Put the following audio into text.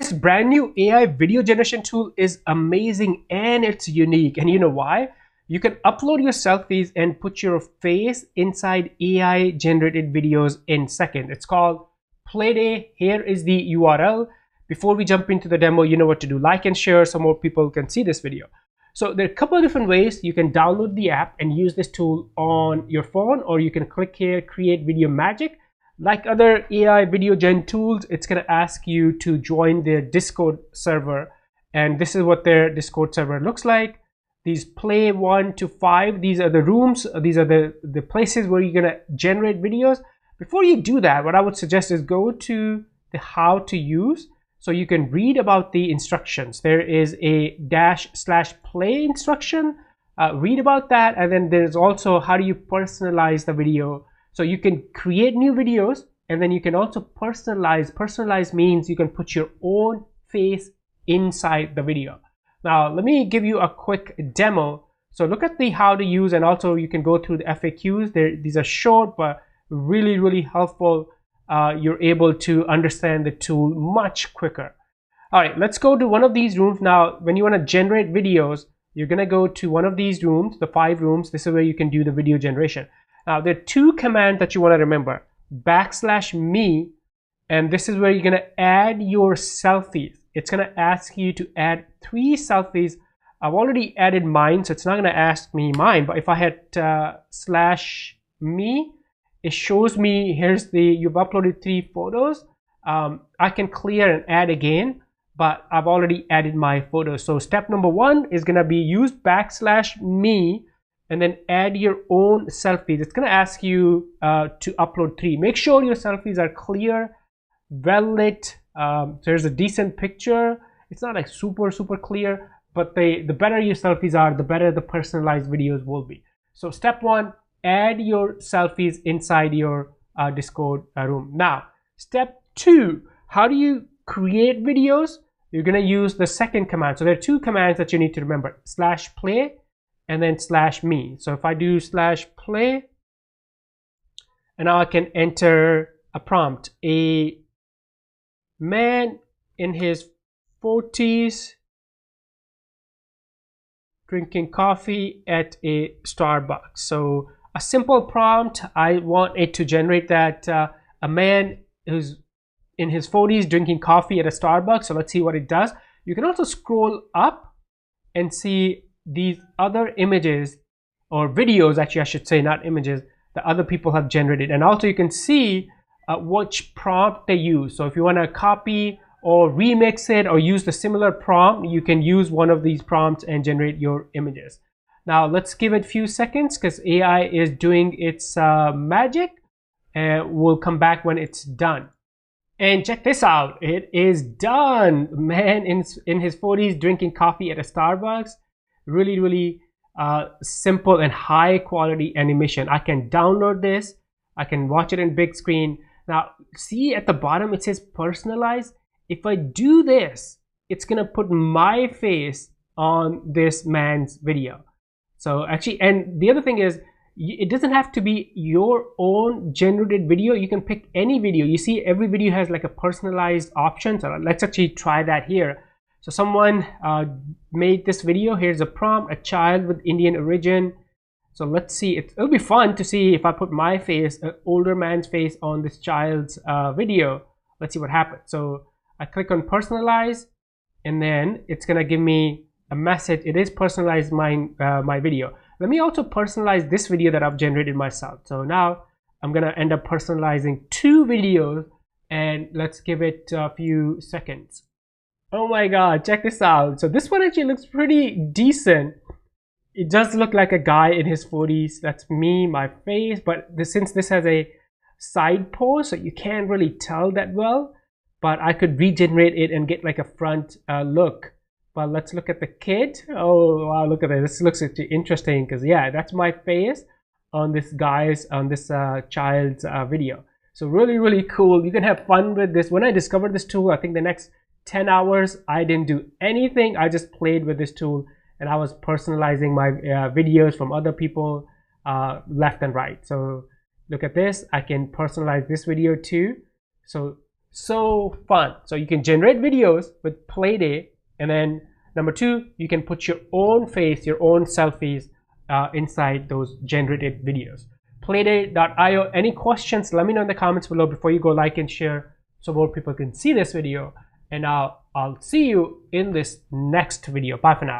This brand new AI video generation tool is amazing and it's unique. And you know why? You can upload your selfies and put your face inside AI generated videos in seconds. It's called Plaiday. Here is the URL. Before we jump into the demo, you know what to do. Like and share so more people can see this video. So there are a couple of different ways you can download the app and use this tool on your phone, or you can click here, create video magic. Like other AI video gen tools, it's going to ask you to join their Discord server, and this is what their Discord server looks like. These play 1 to 5, these are the rooms, these are the places where you're going to generate videos. Before you do that, what I would suggest is go to the how to use, so you can read about the instructions. There is a /play instruction, read about that, and then there's also how do you personalize the video. So you can create new videos, and then you can also personalize. Personalize means you can put your own face inside the video. Now, let me give you a quick demo. So look at the how to use, and also you can go through the FAQs. These are short, but really, really helpful. You're able to understand the tool much quicker. All right, let's go to one of these rooms. Now, when you want to generate videos, you're going to go to one of these rooms, the 5 rooms. This is where you can do the video generation. Now, there are 2 commands that you want to remember. \me, and this is where you're going to add your selfies. It's going to ask you to add 3 selfies. I've already added mine, so it's not going to ask me mine. But if I had /me, it shows me here's you've uploaded 3 photos. I can clear and add again, but I've already added my photos. So step number 1 is going to be use \me, and then add your own selfies. It's going to ask you to upload 3. Make sure your selfies are clear, well lit. There's a decent picture. It's not like super clear, but the better your selfies are, the better the personalized videos will be. So step 1, add your selfies inside your Discord room. Now, step 2, how do you create videos? You're going to use the second command. So there are 2 commands that you need to remember: /play and then /me. So if I do /play, and now I can enter a prompt. A man in his 40s drinking coffee at a Starbucks. So a simple prompt. I want it to generate that a man who's in his 40s drinking coffee at a Starbucks. So let's see what it does. You can also scroll up and see these other images, or videos actually I should say, not images, that other people have generated. And also you can see which prompt they use. So if you want to copy or remix it or use the similar prompt, you can use one of these prompts and generate your images. Now let's give it a few seconds because AI is doing its magic, and we'll come back when it's done. And check this out, it is done. Man in his 40s drinking coffee at a Starbucks. Really simple and high quality animation. I can download this, I can watch it in big screen. Now see at the bottom it says personalize. If I do this, it's gonna put my face on this man's video. So actually, and the other thing is, it doesn't have to be your own generated video. You can pick any video. You see every video has like a personalized option. So let's actually try that here. So someone made this video. Here's a prompt: a child with Indian origin. So let's see. It'll be fun to see if I put my face, an older man's face, on this child's video. Let's see what happens. So I click on personalize, and then it's gonna give me a message. It is personalized my video. Let me also personalize this video that I've generated myself. So now I'm gonna end up personalizing 2 videos, and let's give it a few seconds. Oh my god, check this out. So this one actually looks pretty decent. It does look like a guy in his 40s. That's me, my face, but since this has a side pose, so you can't really tell that well, but I could regenerate it and get like a front look. But let's look at the kid. Oh wow, look at this. This looks actually interesting because yeah, that's my face on this child's video. So really cool. You can have fun with this. When I discovered this tool, I think the next 10 hours I didn't do anything. I just played with this tool, and I was personalizing my videos from other people left and right. So look at this. I can personalize this video too. So so fun. So you can generate videos with Plaiday, and then number two, you can put your own face, your own selfies inside those generated videos. Plaiday.io. Any questions, let me know in the comments below. Before you go, like and share so more people can see this video, and I'll see you in this next video. Bye for now.